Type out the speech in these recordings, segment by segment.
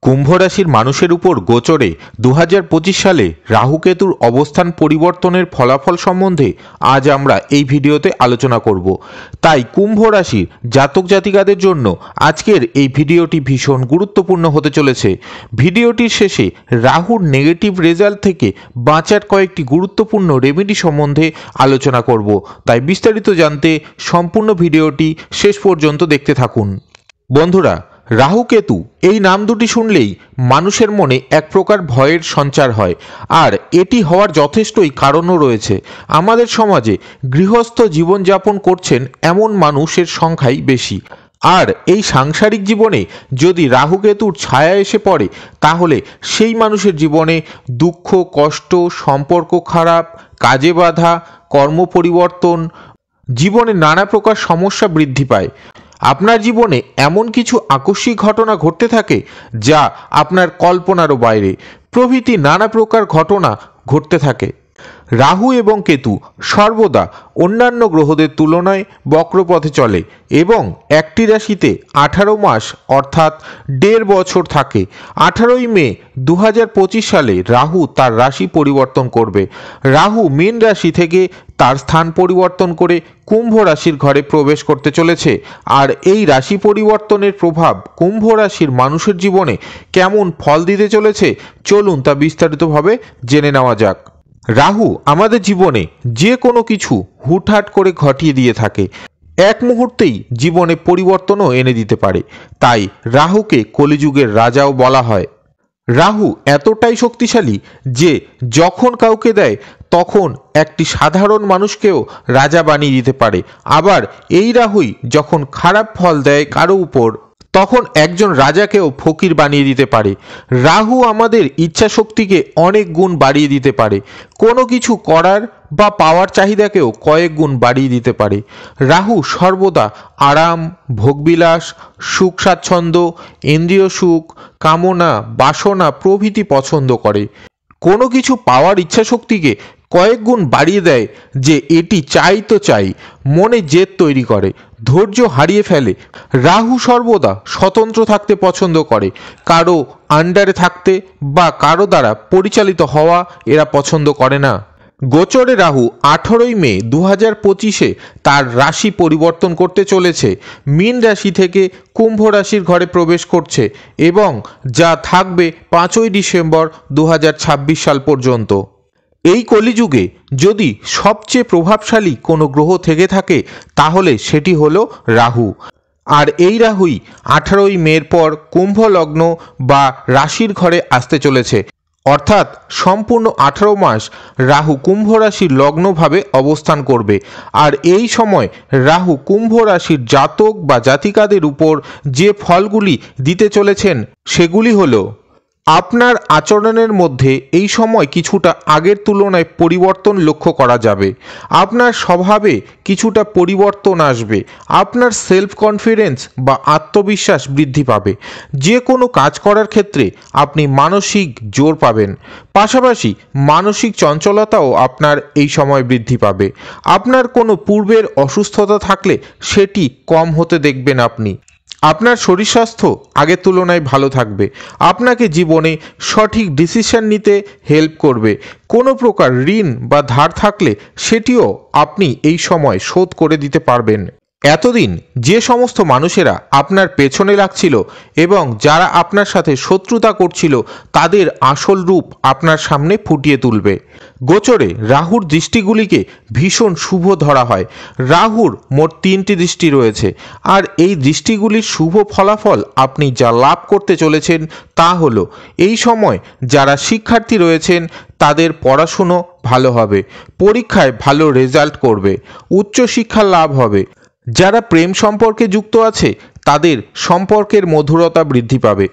কুম্ভ রাশির মানুষের উপর গোচরে 2025 সালে রাহু-কেতুর অবস্থান পরিবর্তনের ফলাফল সম্বন্ধে আজ আমরা এই ভিডিওতে আলোচনা করব। তাই কুম্ভ রাশির জাতক জাতিকাদের জন্য আজকের এই ভিডিওটি ভীষণ গুরুত্বপূর্ণ হতে চলেছে। ভিডিওটির শেষে রাহুর নেগেটিভ রেজাল্ট থেকে বাঁচার কয়েকটি গুরুত্বপূর্ণ রেমেডি সম্বন্ধে আলোচনা করব। তাই বিস্তারিত জানতে সম্পূর্ণ ভিডিওটি শেষ পর্যন্ত দেখতে থাকুন। বন্ধুরা, রাহু কেতু এই নাম দুটি শুনলেই মানুষের মনে এক প্রকার ভয়ের সঞ্চার হয়, আর এটি হওয়ার যথেষ্টই কারণও রয়েছে। আমাদের সমাজে গৃহস্থ জীবনযাপন করছেন এমন মানুষের সংখ্যাই বেশি, আর এই সাংসারিক জীবনে যদি রাহু কেতুর ছায়া এসে পড়ে তাহলে সেই মানুষের জীবনে দুঃখ, কষ্ট, সম্পর্ক খারাপ, কাজে বাধা, কর্ম পরিবর্তন, জীবনে নানা প্রকার সমস্যা বৃদ্ধি পায়। আপনার জীবনে এমন কিছু আকস্মিক ঘটনা ঘটতে থাকে যা আপনার কল্পনারও বাইরে, প্রভৃতি নানা প্রকার ঘটনা ঘটতে থাকে। রাহু এবং কেতু সর্বদা অন্যান্য গ্রহদের তুলনায় বক্রপথে চলে এবং একটি রাশিতে 18 মাস অর্থাৎ 1.5 বছর থাকে। 18ই মে 2025 সালে রাহু তার রাশি পরিবর্তন করবে। রাহু মীন রাশি থেকে তার স্থান পরিবর্তন করে কুম্ভ রাশির ঘরে প্রবেশ করতে চলেছে। আর এই রাশি পরিবর্তনের প্রভাব কুম্ভ রাশির মানুষের জীবনে কেমন ফল দিতে চলেছে চলুন তা বিস্তারিতভাবে জেনে নেওয়া যাক। রাহু আমাদের জীবনে যে কোনো কিছু হুটহাট করে ঘটিয়ে দিয়ে থাকে, এক মুহূর্তেই জীবনে পরিবর্তনও এনে দিতে পারে। তাই রাহুকে কলিযুগের রাজাও বলা হয়। রাহু এতটাই শক্তিশালী যে যখন কাউকে দেয় তখন একটি সাধারণ মানুষকেও রাজা বানিয়ে দিতে পারে। আবার এই রাহুই যখন খারাপ ফল দেয় কারো উপর তখন একজন রাজাকেও ফকির বানিয়ে দিতে পারে। রাহু আমাদের ইচ্ছা শক্তিকে অনেক গুণ বাড়িয়ে দিতে পারে, কোনো কিছু করার বা পাওয়ার চাহিদাকেও কয়েক গুণ বাড়িয়ে দিতে পারে। রাহু সর্বদা আরাম, ভোগবিলাস, সুখ স্বাচ্ছন্দ্য, ইন্দ্রিয় সুখ, কামনা, বাসনা প্রভৃতি পছন্দ করে। কোনো কিছু পাওয়ার ইচ্ছা শক্তিকে কয়েক গুণ বাড়িয়ে দেয় যে এটি চাই তো চাই, মনে জেদ তৈরি করে, ধৈর্য হারিয়ে ফেলে। রাহু সর্বদা স্বতন্ত্র থাকতে পছন্দ করে, কারো আন্ডারে থাকতে বা কারো দ্বারা পরিচালিত হওয়া এরা পছন্দ করে না। গোচরে রাহু 18ই মে 2025 তার রাশি পরিবর্তন করতে চলেছে। মীন রাশি থেকে কুম্ভ রাশির ঘরে প্রবেশ করছে এবং যা থাকবে 5ই ডিসেম্বর 2026 সাল পর্যন্ত। এই কলিযুগে যদি সবচেয়ে প্রভাবশালী কোনো গ্রহ থেকে থাকে তাহলে সেটি হলো রাহু। আর এই রাহুই 18ই মের পর কুম্ভ লগ্ন বা রাশির ঘরে আসতে চলেছে, অর্থাৎ সম্পূর্ণ 18 মাস রাহু কুম্ভ রাশির লগ্নভাবে অবস্থান করবে। আর এই সময় রাহু কুম্ভ রাশির জাতক বা জাতিকাদের উপর যে ফলগুলি দিতে চলেছেন সেগুলি হলো, আপনার আচরণের মধ্যে এই সময় কিছুটা আগের তুলনায় পরিবর্তন লক্ষ্য করা যাবে। আপনার স্বভাবে কিছুটা পরিবর্তন আসবে। আপনার সেলফ কনফিডেন্স বা আত্মবিশ্বাস বৃদ্ধি পাবে। যে কোনো কাজ করার ক্ষেত্রে আপনি মানসিক জোর পাবেন। পাশাপাশি মানসিক চঞ্চলতাও আপনার এই সময় বৃদ্ধি পাবে। আপনার কোনো পূর্বের অসুস্থতা থাকলে সেটি কম হতে দেখবেন আপনি। আপনার শরীর স্বাস্থ্য আগের তুলনায় ভালো থাকবে। আপনাকে জীবনে সঠিক ডিসিশন নিতে হেল্প করবে। কোনো প্রকার ঋণ বা ধার থাকলে সেটিও আপনি এই সময় শোধ করে দিতে পারবেন। এতদিন যে সমস্ত মানুষেরা আপনার পেছনে লাগছিল এবং যারা আপনার সাথে শত্রুতা করছিল তাদের আসল রূপ আপনার সামনে ফুটিয়ে তুলবে। গোচরে রাহুর দৃষ্টিগুলিকে ভীষণ শুভ ধরা হয়। রাহুর মোট 3টি দৃষ্টি রয়েছে, আর এই দৃষ্টিগুলির শুভ ফলাফল আপনি যা লাভ করতে চলেছেন তা হলো, এই সময় যারা শিক্ষার্থী রয়েছেন তাদের পড়াশুনো ভালো হবে, পরীক্ষায় ভালো রেজাল্ট করবে, উচ্চশিক্ষা লাভ হবে। যারা প্রেম সম্পর্কে যুক্ত আছে তাদের সম্পর্কের মধুরতা বৃদ্ধি পাবে।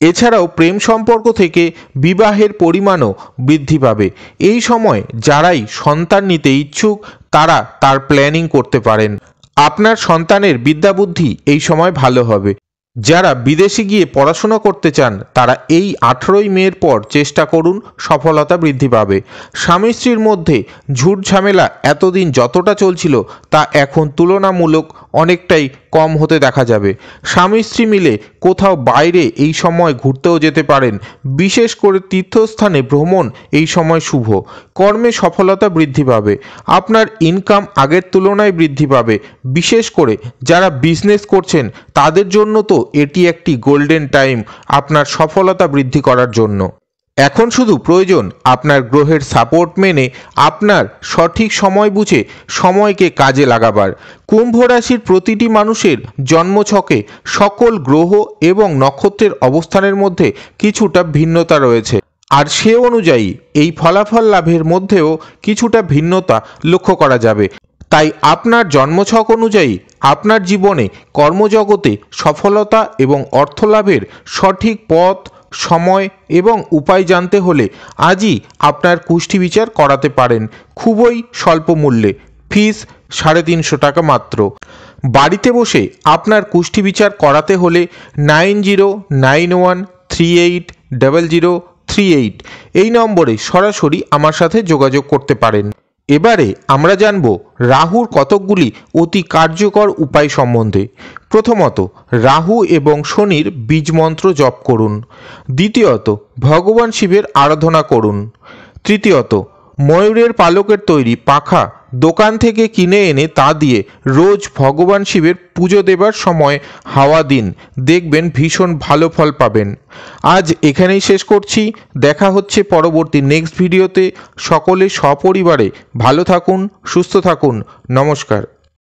এছাড়াও প্রেম সম্পর্ক থেকে বিবাহের পরিমাণও বৃদ্ধি পাবে। এই সময় যারাই সন্তান নিতে ইচ্ছুক তারা তার প্ল্যানিং করতে পারেন। আপনার সন্তানের বিদ্যাবুদ্ধি এই সময় ভালো হবে। যারা বিদেশে গিয়ে পড়াশোনা করতে চান তারা এই 18ই মের পর চেষ্টা করুন, সফলতা বৃদ্ধি পাবে। স্বামী স্ত্রীর মধ্যে ঝুট ঝামেলা এতদিন যতটা চলছিল তা এখন তুলনামূলক অনেকটাই কম হতে দেখা যাবে। স্বামী স্ত্রী মিলে কোথাও বাইরে এই সময় ঘুরতেও যেতে পারেন। বিশেষ করে তীর্থস্থানে ভ্রমণ এই সময় শুভ। কর্মে সফলতা বৃদ্ধি পাবে। আপনার ইনকাম আগের তুলনায় বৃদ্ধি পাবে। বিশেষ করে যারা বিজনেস করছেন তাদের জন্য তো এটি একটি গোল্ডেন টাইম আপনার সফলতা বৃদ্ধি করার জন্য। এখন শুধু প্রয়োজন আপনার গ্রহের সাপোর্ট মেনে আপনার সঠিক সময় বুঝে সময়কে কাজে লাগাবার। কুম্ভ রাশির প্রতিটি মানুষের জন্মছকে সকল গ্রহ এবং নক্ষত্রের অবস্থানের মধ্যে কিছুটা ভিন্নতা রয়েছে, আর সে অনুযায়ী এই ফলাফল লাভের মধ্যেও কিছুটা ভিন্নতা লক্ষ্য করা যাবে। তাই আপনার জন্মছক অনুযায়ী আপনার জীবনে কর্মজগতে সফলতা এবং অর্থলাভের সঠিক পথ, সময় এবং উপায় জানতে হলে আজই আপনার কুষ্টি বিচার করাতে পারেন খুবই স্বল্প মূল্যে। ফিস 350 টাকা মাত্র। বাড়িতে বসে আপনার কুষ্টি বিচার করাতে হলে 9091380038 এই নম্বরে সরাসরি আমার সাথে যোগাযোগ করতে পারেন। এবারে আমরা জানব রাহুর কতকগুলি অতি কার্যকর উপায় সম্বন্ধে। প্রথমত, রাহু এবং শনির বীজমন্ত্র জপ করুন। দ্বিতীয়ত, ভগবান শিবের আরাধনা করুন। তৃতীয়ত, ময়ূরের পালকের তৈরি পাখা দোকান থেকে কিনে এনে তা দিয়ে রোজ ভগবান শিবের পুজো দেবার সময় হাওয়া দিন, দেখবেন ভীষণ ভালো ফল পাবেন। আজ এখানেই শেষ করছি। দেখা হচ্ছে পরবর্তী নেক্সট ভিডিওতে। সকলে সপরিবারে ভালো থাকুন, সুস্থ থাকুন। নমস্কার।